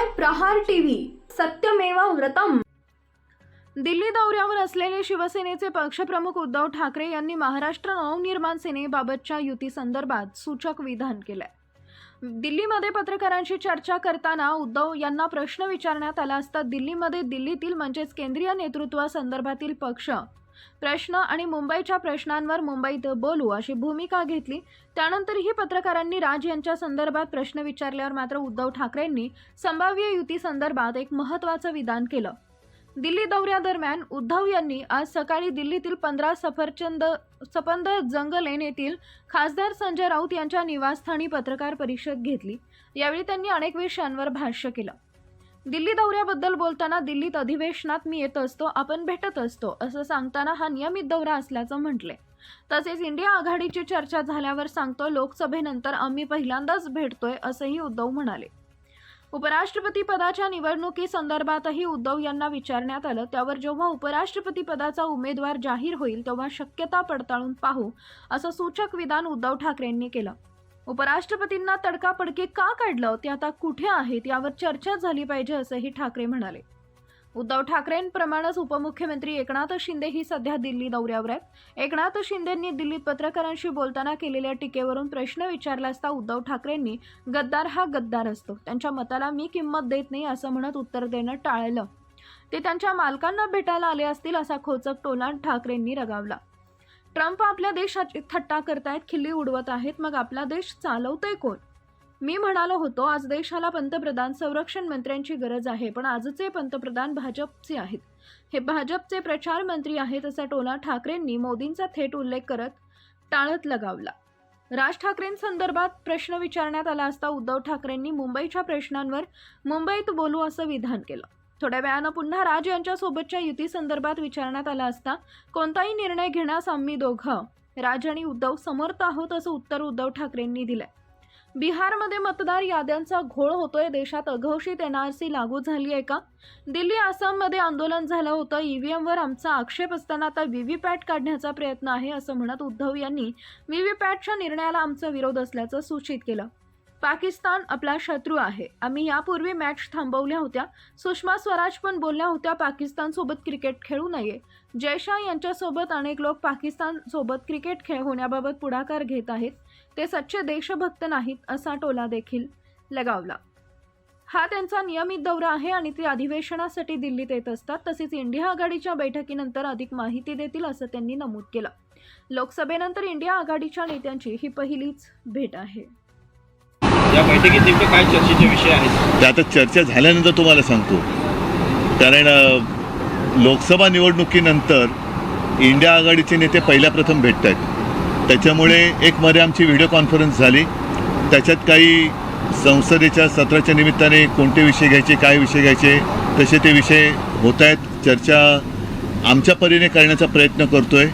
पाहताय प्रहार टीव्ही, सत्यमेव व्रतम। दिल्ली दौऱ्यावर असलेले शिवसेनेचे पक्षप्रमुख उद्धव ठाकरे यांनी महाराष्ट्र नवनिर्माण सेनेबाबतच्या युती संदर्भात सूचक विधान केलंय। दिल्लीमध्ये पत्रकारांशी चर्चा करताना उद्धव यांना प्रश्न विचारण्यात आला असता दिल्लीतील म्हणजेच केंद्रीय नेतृत्वासंदर्भातील पक्ष प्रश्न आणि मुंबईच्या प्रश्नांवर मुंबईत बोलू अशी भूमिका घेतली। त्यानंतरही पत्रकारांनी राज यांच्या संदर्भात प्रश्न विचारल्यावर मात्र उद्धव ठाकरेंनी संभाव्य युती संदर्भात एक महत्त्वाचं विधान केलं। दिल्ली दौऱ्यादरम्यान उद्धव यांनी आज सकाळी दिल्लीतील 15 सफदरजंग लेन येथील खासदार संजय राऊत यांच्या निवासस्थानी पत्रकार परिषद घेतली। यावेळी त्यांनी अनेक विषयांवर भाष्य केलं। दिल्ली दौऱ्याबद्दल बोलताना दिल्लीत अधिवेशनात मी येत असतो, आपण भेटत असतो असं सांगताना हा नियमित दौरा असल्याचं म्हटले। तसेच इंडिया आघाडीची चर्चा झाल्यावर सांगतो, लोकसभेनंतर आम्ही पहिल्यांदाच भेटतोय असंही उद्धव म्हणाले। उपराष्ट्रपती पदाच्या निवडणुकी संदर्भातही उद्धव यांना विचारण्यात आलं। त्यावर जेव्हा उपराष्ट्रपती पदाचा उमेदवार जाहीर होईल तेव्हा शक्यता पडताळून पाहू असं सूचक विधान उद्धव ठाकरेंनी केलं। उपराष्ट्रपतींना तडकाफडकी का काढलं ते आता कुठे आहेत यावर चर्चा झाली पाहिजे असंही ठाकरे म्हणाले। उद्धव ठाकरेंप्रमाणेच उपमुख्यमंत्री एकनाथ शिंदे ही सध्या दिल्ली दौऱ्यावर आहेत। एकनाथ शिंदेंनी दिल्लीत पत्रकारांशी बोलताना केलेल्या टीकेवरून प्रश्न विचारला असता उद्धव ठाकरेंनी गद्दार हा गद्दार असतो, त्यांच्या मताला मी किंमत देत नाही असं म्हणत उत्तर देणं टाळलं। ते त्यांच्या मालकांना भेटायला आले असतील असा खोचक टोला ठाकरेंनी लगावला। ट्रम्प आपल्या देशाची थट्टा करतायत, खिल्ली उडवत आहेत, मग आपला देश चालवतोय कोण? मी म्हणालो होतो आज देशाला पंतप्रधान संरक्षण मंत्र्यांची गरज आहे, पण आजचे पंतप्रधान भाजपचे आहेत, हे भाजपचे प्रचार मंत्री आहेत असा टोला ठाकरेंनी मोदींचा थेट उल्लेख करत टाळत लगावला। राज ठाकरेंसंदर्भात प्रश्न विचारण्यात आला असता उद्धव ठाकरेंनी मुंबईच्या प्रश्नांवर मुंबईत बोलू असं विधान केलं। थोड्या वेळानं पुन्हा राज यांच्यासोबतच्या युती संदर्भात विचारण्यात आला असता कोणताही निर्णय घेण्यास आम्ही दोघं राज आणि उद्धव समर्थ आहोत असं उत्तर उद्धव ठाकरेंनी दिलंय। बिहारमध्ये मतदार याद्यांचा घोळ होतोय, देशात अघोषित NRC लागू झाली आहे का? दिल्ली आसाममध्ये आंदोलन झालं होतं, ईव्हीएमवर आमचा आक्षेप असताना आता व्हीव्हीपॅट काढण्याचा प्रयत्न आहे असं म्हणत उद्धव यांनी व्हीव्हीपॅटच्या निर्णयाला आमचा विरोध असल्याचं सूचित केलं। पाकिस्तान आपला शत्रू आहे, आम्ही यापूर्वी मॅच थांबवल्या होत्या, सुषमा स्वराज पण बोलल्या होत्या पाकिस्तान सोबत क्रिकेट खेळू नये। जयशाह यांच्यासोबत अनेक लोक पाकिस्तान सोबत क्रिकेट खेळ होण्याबाबत पुढाकार घेत आहेत, ते सच्चे देशभक्त नाहीत असा टोला देखील लगावला। हा त्यांचा नियमित दौरा आहे आणि ते अधिवेशनासाठी दिल्लीत येत असतात। तसेच इंडिया आघाडीच्या बैठकीनंतर अधिक माहिती देतील असं त्यांनी नमूद केलं। लोकसभेनंतर इंडिया आघाडीच्या नेत्यांची ही पहिलीच भेट आहे। या बैठकीत नेमके काय चर्चेचे विषय आहेत? ते आता चर्चा झाल्यानंतर तुम्हाला सांगतो, कारण लोकसभा निवडणुकीनंतर इंडिया आघाडीचे नेते पहिल्या प्रथम भेटत आहेत। त्याच्यामुळे एक मध्ये आमची व्हिडिओ कॉन्फरन्स झाली, त्याच्यात काही संसदेच्या सत्राच्या निमित्ताने कोणते विषय घ्यायचे, काय विषय घ्यायचे तसे ते विषय होत आहेत। चर्चा आमच्या परीने करण्याचा प्रयत्न करतोय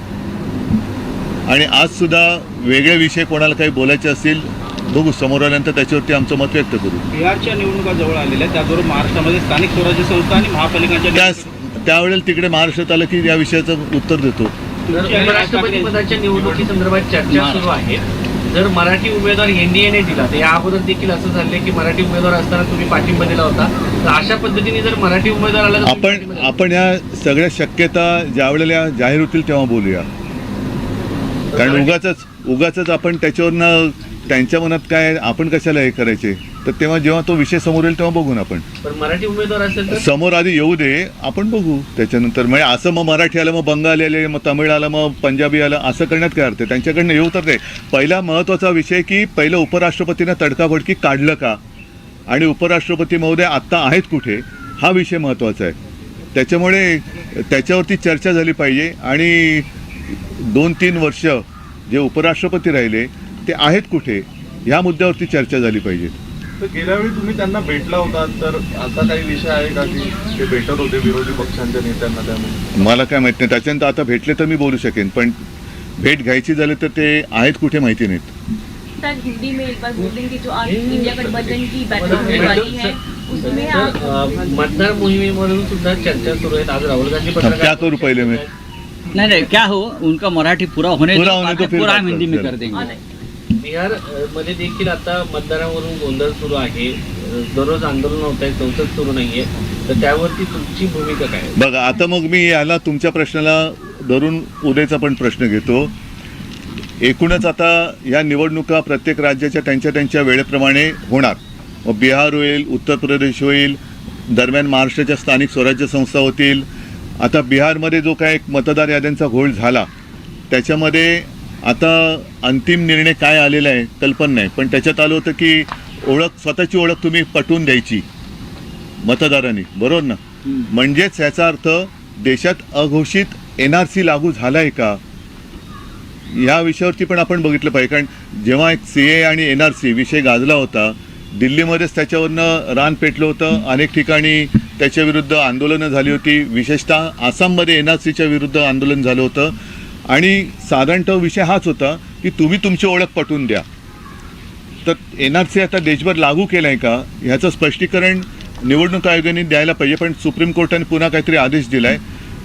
आणि आजसुद्धा वेगळे विषय कोणाला काही बोलायचे असतील बघू, समोर आल्यानंतर त्याच्यावरती आमचं मत व्यक्त करू। बिहारच्या निवडणुका जवळ आलेल्या, त्याचबरोबर महाराष्ट्रामध्ये स्थानिक स्वराज्य संस्था आणि महापालिकांच्या त्यावेळेला तिकडे महाराष्ट्रात आलं की या विषयाचं उत्तर देतो। उपराष्ट्रपती पदाच्या निवडणुकी संदर्भात चर्चा सुरू आहे। जर मराठी उमेदवार NDAने दिला तर या अगोदर देखील असं झालंय की मराठी उमेदवार असताना तुम्ही पाठिंबा दिला होता, तर अशा पद्धतीने जर मराठी उमेदवार आला आपण या सगळ्या शक्यता ज्या वेळेला जाहीर होतील तेव्हा बोलूया, कारण उगाच आपण त्याच्यावरनं त्यांच्या मनात काय आपण कशाला हे करायचे, तर तेव्हा जेव्हा तो विषय समोर येईल तेव्हा बघू ना। आपण मराठी उमेदवार असेल तर समोर आधी येऊ दे, आपण बघू त्याच्यानंतर। म्हणजे असं मग मराठी आलं, मग बंगाली आले, मग तमिळ आलं, मग पंजाबी आलं, असं करण्यात काय अर्थ आहे? त्यांच्याकडनं येऊ तर ते पहिला महत्त्वाचा विषय की पहिलं उपराष्ट्रपतींना तडकाफडकी काढलं का आणि उपराष्ट्रपती महोदय आत्ता आहेत कुठे, हा विषय महत्त्वाचा आहे। त्याच्यामुळे त्याच्यावरती चर्चा झाली पाहिजे आणि 2-3 वर्ष जे उपराष्ट्रपती राहिले ते आहेत कुठे ह्या मुद्द्यावरती चर्चा झाली पाहिजे। तर गेल्या वेळी तुम्ही त्यांना भेटला होता, तर आता काही विषय आहे का की ते भेटत होते विरोधी पक्षांच्या नेत्यांना? त्यामुळे मला काय माहिती नाही, त्याच्यानंतर आता भेटले तर मी बोलू शकेन, पण भेट घ्यायची झाली तर ते आहेत कुठे माहिती नाहीत। सर हिंदी में एक बार बोलेंगे कि जो आज इंडिया गठबंधन की बैठक होने वाली है उसमें आप मतदार मोहिमेमधून सुद्धा चर्चा सुरू आहे। आज राहुल गांधी क्या करूँ पहले मैं? नहीं क्या हो, उनका मराठी पूरा होने पूरा होने तो फिर पूरा बात हम हिंदी में करते कर देंगे। बिहार मध्ये देखील आता मतदारावरून गोंधळ सुरू आहे. दररोज आंदोलन होत आहे, संसद सुरू नाहीये, तर त्यावरती तुमची भूमिका काय आहे? बघा, आता मग मी याला तुमच्या प्रश्नाला धरून उद्याचा पण प्रश्न घेतो. एकूणच आता या निवडणुका प्रत्येक राज्याच्या त्यांच्या वेळेप्रमाणे होणार. मग बिहार होईल, उत्तर प्रदेश होईल, दरम्यान महाराष्ट्राच्या स्थानिक स्वराज्य संस्था होतील. आता बिहारमध्ये जो काय एक मतदार याद्यांचा घोळ झाला त्याच्यामध्ये आता अंतिम निर्णय काय आलेला आहे कल्पना नाही, पण त्याच्यात आलं होतं की स्वतःची ओळख तुम्ही पटवून द्यायची मतदारांनी, बरोबर ना? म्हणजेच याचा अर्थ देशात अघोषित NRC लागू झाला आहे का या विषयावरती पण आपण बघितलं पाहिजे. कारण जेव्हा एक CA आणि NRC विषय गाजला होता, दिल्लीमध्येच त्याच्यावरनं रान पेटलं होतं, अनेक ठिकाणी त्याच्याविरुद्ध आंदोलनं झाली होती, विशेषतः आसाममध्ये NRCच्या विरुद्ध आंदोलन झालं होतं. आणि साधारणतः विषय हाच होता की तुम्ही तुमची ओळख पटवून द्या. तर NRC आता देशभर लागू केलं आहे का ह्याचं स्पष्टीकरण निवडणूक आयोगाने द्यायला पाहिजे. पण सुप्रीम कोर्टाने पुन्हा काहीतरी आदेश दिला आहे.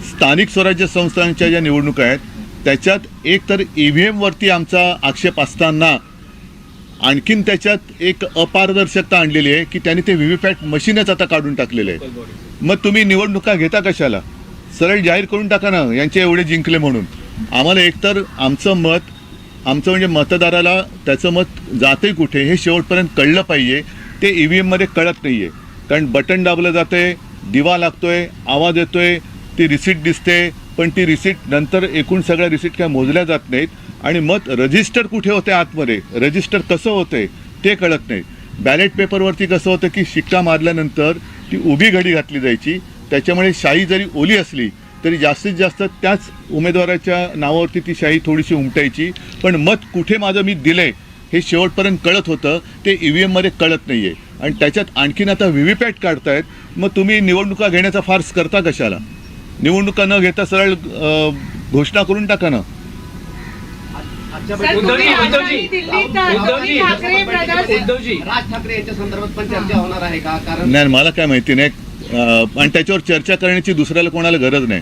स्थानिक स्वराज्य संस्थांच्या ज्या निवडणुका आहेत त्याच्यात एक तर EVMवरती आमचा आक्षेप असताना आणखीन त्याच्यात एक अपारदर्शकता आणलेली आहे की त्यांनी ते VVPAT मशीनच आता काढून टाकलेलं आहे. मग तुम्ही निवडणुका घेता कशाला? सरळ जाहीर करून टाका ना यांचे एवढे जिंकले म्हणून. आम्हाला एकतर आमचं म्हणजे मतदाराला त्याचं मत जाते कुठे हे शेवटपर्यंत कळलं पाहिजे. ते EVMमध्ये कळत नाही आहे. कारण बटन दाबलं जातं आहे, दिवा लागतो आहे, आवाज येतो आहे, ती रिसीट दिसते, पण ती रिसीट नंतर एकूण सगळ्या रिसीट काय मोजल्या जात नाहीत. आणि मत रजिस्टर कुठे होते आतमध्ये, रजिस्टर कसं होतं ते कळत नाही. बॅलेट पेपरवरती कसं होतं की शिक्का मारल्यानंतर ती उभी घडी घातली जायची, त्याच्यामुळे शाई जरी ओली असली तरी जास्तीत जास्त त्याच उमेदवाराच्या नावावरती ती शाही थोडीशी उमटायची. पण मत कुठे माझं मी दिलं आहे हे शेवटपर्यंत कळत होतं, ते EVMमध्ये कळत नाही आहे. आणि त्याच्यात आणखीन आता VVPAT काढतायत. मग तुम्ही निवडणुका घेण्याचा फार्स करता कशाला? निवडणुका न घेता सरळ घोषणा करून टाका ना. उद्धवजी राज ठाकरे यांच्या संदर्भात पण चर्चा होणार आहे का? कारण नाही, मला काय माहिती नाही. आणि त्याच्यावर चर्चा करण्याची दुसऱ्याला कोणाला गरज नाही.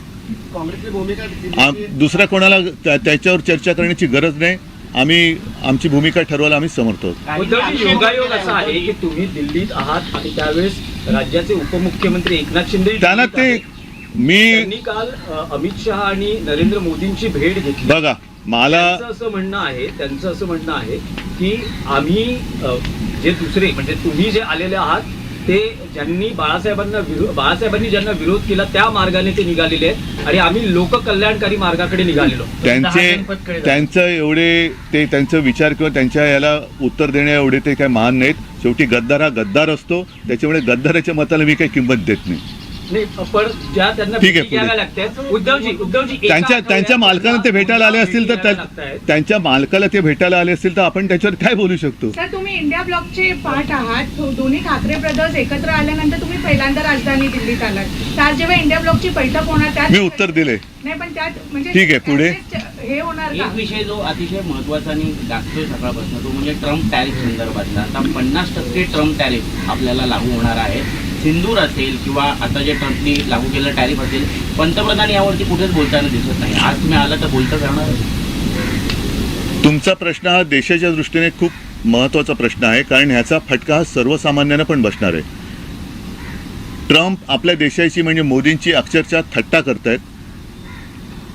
काँग्रेसची भूमिका दुसऱ्या कोणाला त्याच्यावर चर्चा करण्याची गरज नाही. आम्ही आमची भूमिका ठरवायला आम्ही समर्थ आहोत. उद्धवजी, योगायोग असा आहे की तुम्ही दिल्लीत आहात आणि त्यावेळेस राज्याचे उपमुख्यमंत्री एकनाथ शिंदे त्यांना ते त्यांनी काल अमित शहा आणि नरेंद्र मोदींची भेट घेतली. बघा, मला त्यांचं असं म्हणणं आहे की आम्ही जे दुसरे म्हणजे तुम्ही जे आलेले आहात ते ज्यांनी बाळासाहेबांनी ज्यांना विरोध केला त्या मार्गाने ते निघालेले आहेत आणि आम्ही लोककल्याणकारी मार्गाकडे निघालेलो. त्यांचं एवढे ते त्यांचा विचार किंवा त्यांच्या याला उत्तर देण्या एवढे ते काय महान नाहीत. शेवटी गद्दार हा गद्दार असतो, त्याच्यामुळे गद्दाराच्या मताला मी काही किंमत देत नाही. पण ज्या त्यांना ठीक आहे, घ्याव्या लागतात. उद्धवजी त्यांच्या मालकाला ते भेटायला आले असतील तर त्यांच्या मालकाला ते भेटायला आले असतील तर आपण त्याच्यावर काय बोलू शकतो? सर, तुम्ही इंडिया ब्लॉकचे पार्ट आहात. दोन्ही ठाकरे ब्रदर्स एकत्र आल्यानंतर तुम्ही पहिल्यांदा राजधानी दिल्लीत आलात. तर जेव्हा इंडिया ब्लॉकची बैठक होणार त्यात मी उत्तर दिले नाही, पण त्यात म्हणजे ठीक आहे, पुढे हे होणार का? एक विषय जो अतिशय महत्त्वाचा आणि गाजतोय सकाळपासून तो म्हणजे ट्रम्प टॅरिफ संदर्भातला. आता 50% ट्रम्प टॅरिफ आपल्याला लागू होणार आहे. सिंदूर असेल किंवा आता जे ट्रम्पनी लागू केलेलं टॅरिफ असेल, पंतप्रधान यावरती कुठेच बोलताना दिसत नाही. आज तुम्ही आला तर बोलता जाणार. तुमचा प्रश्न हा देशाच्या दृष्टीने खूप महत्त्वाचा प्रश्न आहे. कारण ह्याचा फटका हा सर्वसामान्यांना पण बसणार आहे. ट्रम्प आपल्या देशाची म्हणजे मोदींची अक्षरशः थट्टा करतायत,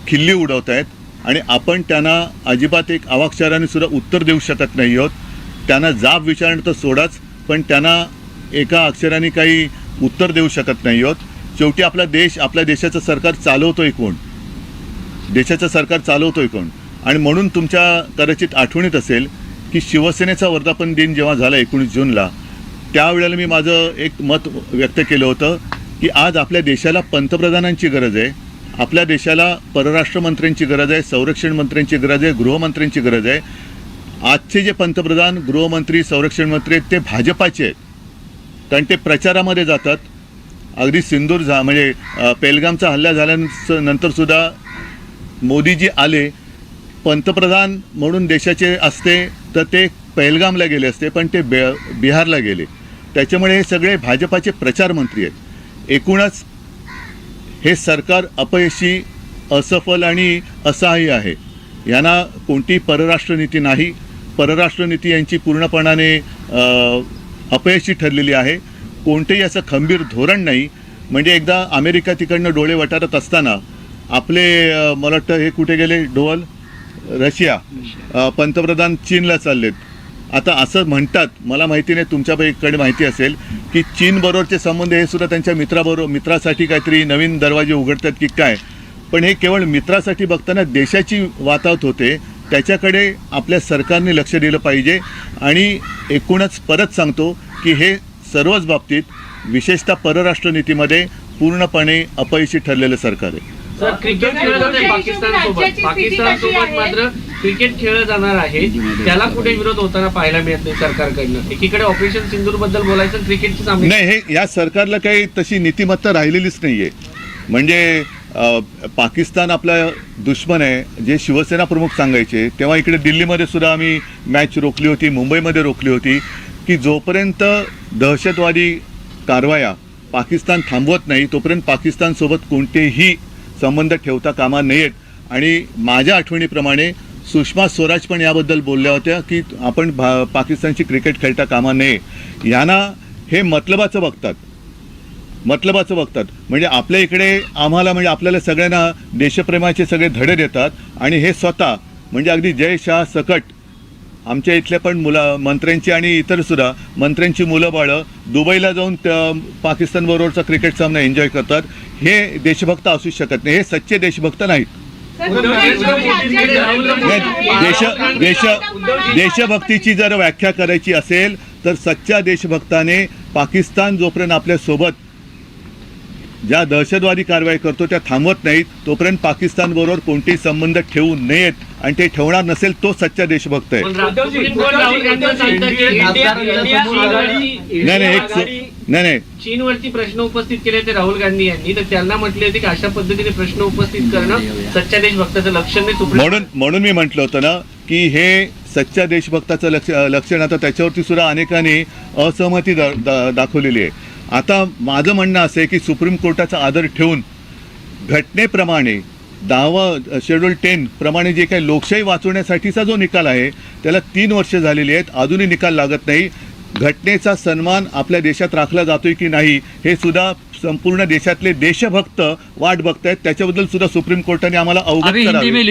खिल्ली उडवत आहेत आणि आपण त्यांना अजिबात एक अवाक्षराने सुद्धा उत्तर देऊ शकत नाही आहोत. त्यांना जाब विचारणं तर सोडाच, पण त्यांना एका अक्षराने काही उत्तर देऊ शकत नाही आहोत. शेवटी आपला देश, आपल्या देशाचं सरकार चालवतोय कोण? देशाचं सरकार चालवतोय कोण? आणि म्हणून तुमच्या कदाचित आठवणीत असेल की शिवसेनेचा वर्धापन दिन जेव्हा झाला 19 जूनला, त्यावेळेला मी माझं एक मत व्यक्त केलं होतं की आज आपल्या देशाला पंतप्रधानांची गरज आहे, आपल्या देशाला परराष्ट्र मंत्र्यांची गरज आहे, संरक्षण मंत्र्यांची गरज आहे, गृहमंत्र्यांची गरज आहे. आजचे जे पंतप्रधान, गृहमंत्री, संरक्षण मंत्री आहेत ते भाजपाचे आहेत. कारण ते प्रचारामध्ये जातात. अगदी सिंदूर म्हणजे पेहलगामचा हल्ला झाल्यानंतरसुद्धा मोदीजी आले, पंतप्रधान म्हणून देशाचे असते तर ते पेहलगामला गेले असते, पण ते बिहारला गेले. त्याच्यामुळे हे सगळे भाजपाचे प्रचार मंत्री आहेत. एकूणच हे सरकार अपयशी, असफल आणि असहाय्य आहे. यांना कोणती परराष्ट्र नीती नाही, परराष्ट्र नीती यांची पूर्णपणाने अपयशी ठरलेली आहे. कोणतेही असं खंबीर धोरण नाही. म्हणजे एकदा अमेरिका तिकडनं डोळे वटारत असताना आपले मला वाटतं हे कुठे गेले डोवल, रशिया, पंतप्रधान चीनला चाललेत. आता असं म्हणतात, मला माहिती नाही, तुमच्याकडे माहिती असेल की चीनबरोबरचे संबंध हे सुद्धा त्यांच्या मित्रासाठी काहीतरी नवीन दरवाजे उघडतात की काय. पण हे केवळ मित्रासाठी बघताना देशाची वातावत होते. त्याच्याकडे आपल्या सरकारने लक्ष दिलं पाहिजे. आणि एकूणच परत सांगतो की हे सर्वच बाबतीत विशेषतः परराष्ट्र नीतीमध्ये पूर्णपणे अपयशी ठरलेलं सरकार आहे. सर, क्रिकेट खेळलं जाते पाकिस्तानसोबत मात्र क्रिकेट खेळलं जाणार आहे, त्याला कुठे विरोध होताना पाहायला मिळत नाही सरकारकडनं. एकीकडे ऑपरेशन सिंदूर बद्दल बोलायचं, क्रिकेटचे सामने नाही, हे या सरकारला काही तशी नीतिमत्ता राहिलेलीच नाही आहे. म्हणजे पाकिस्तान आपला दुश्मन आहे जे शिवसेना प्रमुख सांगायचे, तेव्हा इकडे दिल्लीमध्ये सुद्धा आम्ही मॅच रोखली होती, मुंबईमध्ये रोखली होती की जोपर्यंत दहशतवादी कारवाया पाकिस्तान थांबवत नाही तोपर्यंत पाकिस्तानसोबत कोणतेही संबंध ठेवता कामा नयेत. आणि माझ्या आठवणीप्रमाणे सुषमा स्वराज पण याबद्दल बोलल्या होत्या की आपण पाकिस्तानची क्रिकेट खेळता कामा नये. यांना हे मतलबाचं बघतात. म्हणजे आपल्या इकडे आम्हाला, म्हणजे आपल्याला सगळ्यांना देशप्रेमाचे सगळे धडे देतात आणि हे स्वतः म्हणजे अगदी जय शाह सकट आमच्या इथल्या पण मंत्र्यांची आणि इतरसुद्धा मंत्र्यांची मुलं बाळं दुबईला जाऊन पाकिस्तानबरोबरचा क्रिकेट सामना एन्जॉय करतात. हे देशभक्त असू शकत नाही. हे सच्चे देशभक्त नाहीत. देशभक्तीची जर व्याख्या करायची असेल तर सच्चा देशभक्ताने पाकिस्तान जोपर्यंत आपल्यासोबत ज्या दहशतवादी कारवाई करतो त्या थांबवत नाहीत तोपर्यंत पाकिस्तानबरोबर कोणतेही संबंध ठेवू नयेत. आणि ते ठेवणार नसेल तो सच्चा देशभक्त आहे. नाही, चीनवरती प्रश्न उपस्थित केले ते राहुल गांधी यांनी, तर त्यांना म्हटले होते की अशा पद्धतीने प्रश्न उपस्थित करणं सच्च्या देशभक्ताचं लक्षण नाही. म्हणून मी म्हटलं होतं ना की हे सच्च्या देशभक्ताचं लक्षण. आता त्याच्यावरती सुद्धा अनेकांनी असहमती दाखवलेली आहे. आता माझं म्हणणं असं आहे की सुप्रीम कोर्टाचा आदर ठेवून घटनेप्रमाणे 10 शेड्यूल 10 प्रमाणे जे काही लोकशाही वाचवण्यासाठीचा जो निकाल आहे त्याला 3 वर्ष झालेली आहेत, अजूनही निकाल लागत नाही. घटनेचा सन्मान आपल्या देशात राखला जातोय की नाही हे सुद्धा संपूर्ण देशातले देशभक्त वाट बघतायत. त्याच्याबद्दल सुद्धा सुप्रीम कोर्टाने आम्हाला अवगत करावे.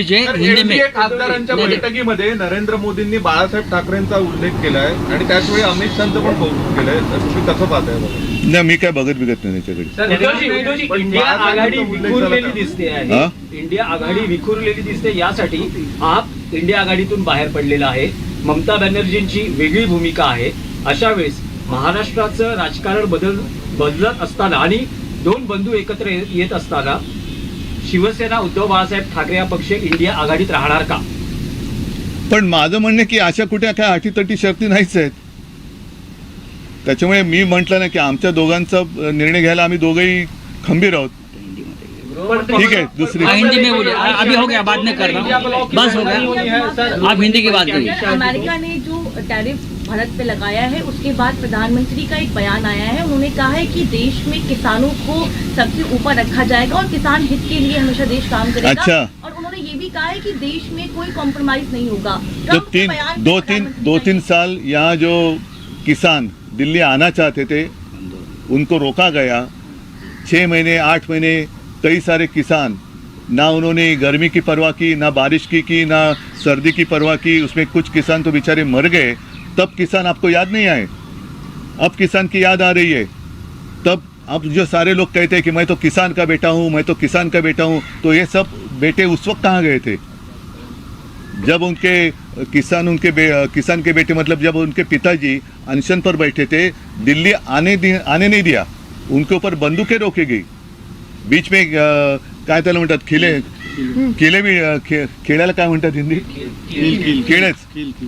खासदारांच्या बैठकीमध्ये नरेंद्र मोदींनी बाळासाहेब ठाकरेंचा उल्लेख केलाय आणि त्याचवेळी अमित शहाचं पण कौतुक केलंय. तर तुम्ही कसं पाहताय? नाही, मी काय बघत नाही त्याच्याकडे. इंडिया आघाडी विखुरलेली दिसते आहे. इंडिया आघाडी विखुरलेली दिसते, यासाठी आप इंडिया आघाडीतून बाहेर पडलेला आहे. ममता बॅनर्जींची वेगळी भूमिका आहे. अशा वेळेस महाराष्ट्राचं राजकारण बदलत असताना आणि 2 बंधू एकत्र येत असताना शिवसेना उद्धव बाळासाहेब ठाकरे हा पक्ष इंडिया आघाडीत राहणार का? पण माझं म्हणणं की अशा कुठे काय अटीतटी शर्ती नाहीच आहेत. त्याच्यामुळे मी म्हटलं ना की आमच्या दोघांचा निर्णय घ्यायला आम्ही दोघंही खंबीर आहोत. ठीक है, दूसरी हिंदी में बोलिए, अभी हो गया, बाद में करना, बस हो गया, आप हिंदी की बात करिए. अमेरिका ने जो टैरिफ भारत पे लगाया है उसके बाद प्रधानमंत्री का एक बयान आया है. उन्होंने कहा है कि देश में किसानों को सबसे ऊपर रखा जाएगा और किसान हित के लिए हमेशा देश काम करेगा. अच्छा. और उन्होंने ये भी कहा है कि देश में कोई कॉम्प्रोमाइज नहीं होगा. तो 2-3 साल यहाँ जो किसान दिल्ली आना चाहते थे उनको रोका गया. 6 महीने 8 महीने कई सारे किसान, ना उन्होंने गर्मी की परवाह की, ना बारिश की ना सर्दी की परवाह की. उसमें कुछ किसान तो बेचारे मर गए. तब किसान आपको याद नहीं आए? अब किसान की याद आ रही है. तब अब जो सारे लोग कहते हैं कि मैं तो किसान का बेटा हूँ, मैं तो किसान का बेटा हूँ, तो ये सब बेटे उस वक्त कहाँ गए थे जब उनके किसान के बेटे मतलब जब उनके पिताजी अनशन पर बैठे थे, दिल्ली आने नहीं दिया, उनके ऊपर बंदूकें रोकी गई. बीच में काय त्याला म्हणतात किले भी खेळायला काय म्हणतात हिंदी, किलेच,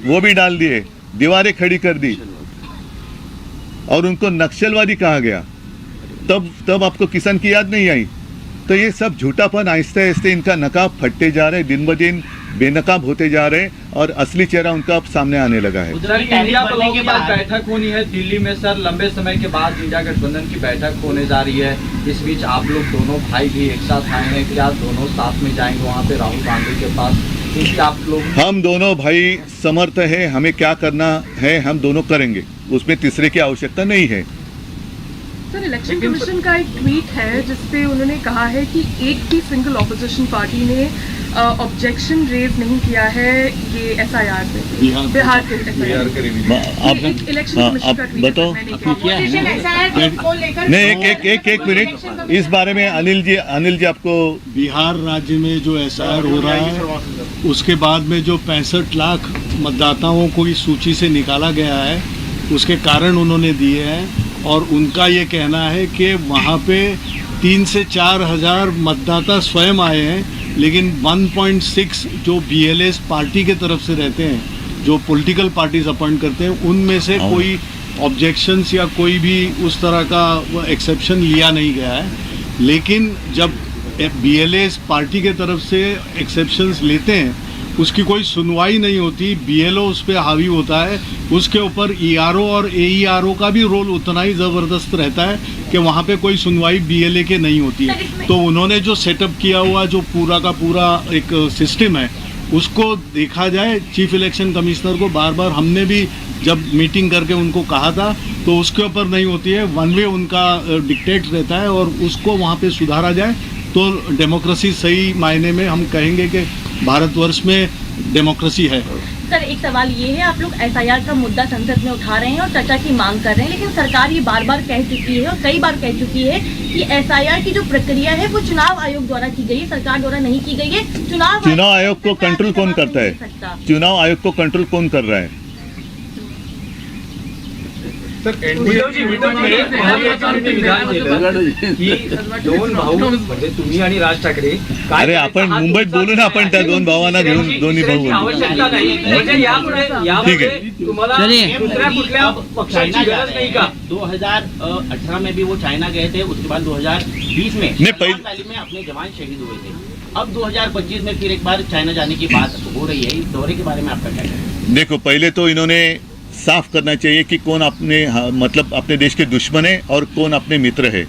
वो भी डाल दिए, दीवारें खड़ी कर दी. और उनको नक्सलवादी कहा गया. तब आपको किसान की याद नहीं आई. तो ये सब झूठापन आहिस्ते आहिस्ते इनका नकाब फटते जा रहे, दिन ब दिन बेनकाब होते जा रहे और असली चेहरा उनका अब सामने आने लगा है. इंडिया ब्लॉक के बाद बैठक होनी है दिल्ली में सर. लंबे समय के बाद इंडिया गठबंधन की बैठक होने जा रही है. इस बीच आप लोग दोनों भाई भी एक साथ आए हैं. क्या दोनों साथ में जाएंगे वहाँ पे राहुल गांधी के पास? क्योंकि आप लोग हम दोनों भाई समर्थ हैं, हमें क्या करना है हम दोनों करेंगे, उसमें तीसरे की आवश्यकता नहीं है। सर, इलेक्शन कमीशन का एक ट्वीट है जिसपे उन्होंने कहा है कि एक भी सिंगल ऑपोजिशन पार्टी ने ऑब्जेक्शन रेज नहीं किया है ये एसआईआर पे, बिहार के एसआईआर के रिव्यू आप इलेक्शन हाँ, कमीशन आप का ट्वीट बताओ। ऑपोजिशन SIR को लेकर नहीं, एक मिनट, इस बारे में अनिल जी आपको। बिहार राज्य में जो एसआईआर हो रहा है उसके बाद में जो 65 लाख मतदाताओं को इस सूची से निकाला गया है उसके कारण उन्होंने दिए हैं, और उनका ये कहना है कि वहाँ पे 3 से 4 हज़ार मतदाता स्वयं आए हैं, लेकिन 1.6 जो BLS पार्टी के तरफ से रहते हैं, जो पॉलिटिकल पार्टीज अपॉइंट करते हैं, उनमें से कोई ऑब्जेक्शंस या कोई भी उस तरह का एक्सेप्शन लिया नहीं गया है। लेकिन जब BLS पार्टी के तरफ से एक्सेप्शंस लेते हैं उसकी कोई सुनवाई नहीं होती, BLO उस पर हावी होता है, उसके ऊपर ERO और AERO का भी रोल उतना ही ज़बरदस्त रहता है कि वहाँ पे कोई सुनवाई BLA के नहीं होती है। तो उन्होंने जो सेटअप किया हुआ जो पूरा का पूरा एक सिस्टम है उसको देखा जाए। चीफ इलेक्शन कमिश्नर को बार बार हमने भी जब मीटिंग करके उनको कहा था तो उसके ऊपर नहीं होती है, वन वे उनका डिक्टेट रहता है, और उसको वहाँ पे सुधारा जाए तो डेमोक्रेसी सही मायने में हम कहेंगे कि भारतवर्ष में डेमोक्रेसी है। सर, एक सवाल ये है, आप लोग SIR का मुद्दा संसद में उठा रहे हैं और चर्चा की मांग कर रहे हैं, लेकिन सरकार ये बार बार कह चुकी है और कई बार कह चुकी है कि SIR की जो प्रक्रिया है वो चुनाव आयोग द्वारा की गई है, सरकार द्वारा नहीं की गई है। चुनाव आयोग को कंट्रोल कौन करता है? चुनाव आयोग को कंट्रोल कौन कर रहा है? सर विधान केलं की दोन भाऊ म्हणजे तुम्ही आणि राज ठाकरे अरे आपण मुंबईत बोलू ना, आपण त्या दोन भावांना घेऊन दोन्ही भाऊ आवश्यकता नाही, म्हणजे यामध्ये तुम्हाला दुसऱ्या कुठल्या पक्षाची गरज नाही का? 2018 में भी वो चाइना गए थे, उसके बाद 2020 में पहले में अपने जवान शहीद हुए थे। अब 2025 में फिर एक बार चाइना जाने की बात हो रही है, इस दौरे के बारे में आपका क्या कहना है? देखो, पहले तो इन्होंने साफ करना चाहिए कि कौन अपने मतलब अपने देश के दुश्मन है और कौन अपने मित्र है।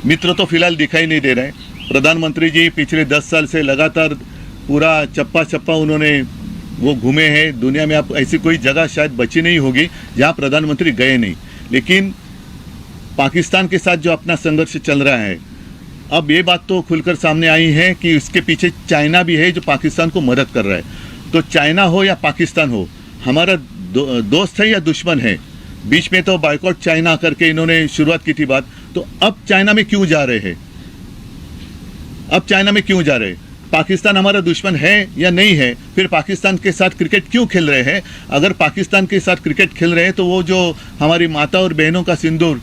मित्र तो फिलहाल दिखाई नहीं दे रहे हैं। प्रधानमंत्री जी पिछले 10 साल से लगातार पूरा चप्पा चप्पा उन्होंने वो घूमे हैं। दुनिया में अब ऐसी कोई जगह शायद बची नहीं होगी जहां प्रधानमंत्री गए नहीं। लेकिन पाकिस्तान के साथ जो अपना संघर्ष चल रहा है, अब ये बात तो खुलकर सामने आई है कि इसके पीछे चाइना भी है जो पाकिस्तान को मदद कर रहा है। तो चाइना हो या पाकिस्तान हो, हमारा दोस्त है या दुश्मन है? बीच में तो बायकॉट चाइना करके इन्होंने शुरुआत की थी बात। तो अब चाइना में क्यों जा रहे हैं? अब चाइना में क्यों जा रहे हैं? पाकिस्तान हमारा दुश्मन है या नहीं है? फिर पाकिस्तान के साथ क्रिकेट क्यों खेल रहे हैं? अगर पाकिस्तान के साथ क्रिकेट खेल रहे हैं तो वो जो हमारी माता और बहनों का सिंदूर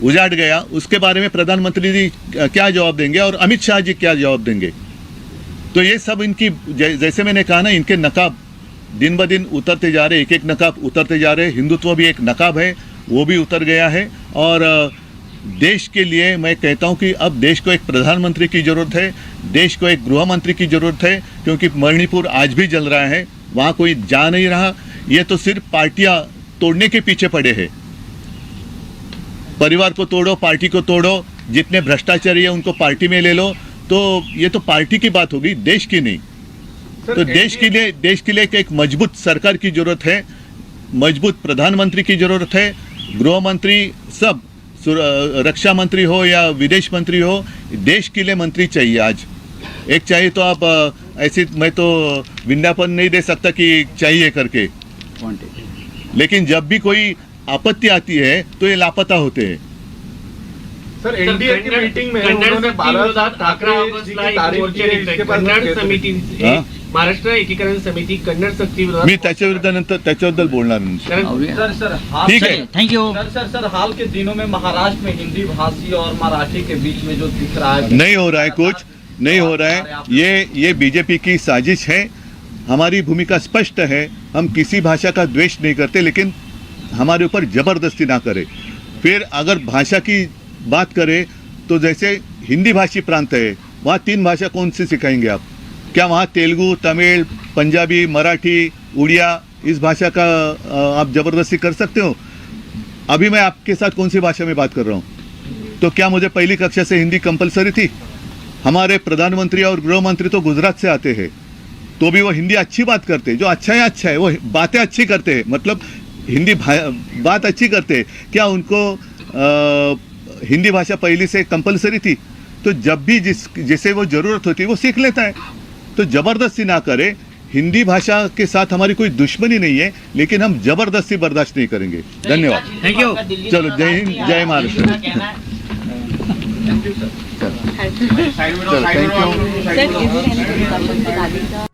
उजाड़ गया, उसके बारे में प्रधानमंत्री जी क्या जवाब देंगे और अमित शाह जी क्या जवाब देंगे? तो ये सब इनकी, जैसे मैंने कहा ना, इनके नकाब दिन ब दिन उतरते जा रहे, एक एक नकाब उतरते जा रहे। हिंदुत्व भी एक नकाब है, वो भी उतर गया है। और देश के लिए मैं कहता हूं कि अब देश को एक प्रधानमंत्री की ज़रूरत है, देश को एक गृह मंत्री की ज़रूरत है, क्योंकि मणिपुर आज भी जल रहा है, वहाँ कोई जा नहीं रहा। ये तो सिर्फ पार्टियाँ तोड़ने के पीछे पड़े हैं। परिवार को तोड़ो, पार्टी को तोड़ो, जितने भ्रष्टाचारी है उनको पार्टी में ले लो। तो ये तो पार्टी की बात होगी, देश की नहीं। तो देश के लिए एक मजबूत सरकार की जरूरत है, मजबूत प्रधानमंत्री की जरूरत है, गृह मंत्री, सब रक्षा मंत्री हो या विदेश मंत्री हो, देश के लिए मंत्री चाहिए। आज एक चाहिए तो आप ऐसी, मैं तो विज्ञापन नहीं दे सकता कि चाहिए करके, लेकिन जब भी कोई आपत्ति आती है तो ये लापता होते हैं। सर एनडीए की मीटिंग में उन्होंने ठाकरे जी की तारीफ की है, इसके बाद समिती महाराष्ट्र एकीकरण समिती कन्नड सक्ती मी त्याच्याबद्दल बोलणार नाही। सर ठीक है, थैंक यू। सर हाल के दिनों में महाराष्ट्र में हिंदी भाषी और मराठी के बीच में जो दिख रहा है, नहीं हो रहा है, कुछ नहीं हो रहा है। ये बीजेपी की साजिश है। हमारी भूमिका स्पष्ट है, हम किसी भाषा का द्वेष नहीं करते, लेकिन हमारे ऊपर जबरदस्ती ना करे। फिर अगर भाषा की बात करें तो जैसे हिंदी भाषी प्रांत है, वहाँ 3 भाषा कौन सी सिखाएंगे आप? क्या वहाँ तेलुगु, तमिल, पंजाबी, मराठी, उड़िया, इस भाषा का आप ज़बरदस्ती कर सकते हो? अभी मैं आपके साथ कौन सी भाषा में बात कर रहा हूँ? तो क्या मुझे पहली कक्षा से हिंदी कंपलसरी थी? हमारे प्रधानमंत्री और गृह मंत्री तो गुजरात से आते हैं, तो भी वो हिंदी अच्छी बात करते, जो अच्छा है वो बातें अच्छी करते हैं, मतलब हिंदी बात अच्छी करते हैं। क्या उनको हिंदी भाषा पहले से कंपलसरी थी? तो जब भी जिसे वो ज़रूरत होती है वो सीख लेता है। तो ज़बरदस्ती ना करें। हिंदी भाषा के साथ हमारी कोई दुश्मनी नहीं है, लेकिन हम ज़बरदस्ती बर्दाश्त नहीं करेंगे। धन्यवाद। Thank you. चलो, जय हिंद, जय महाराष्ट्र। चलो, थैंक यू।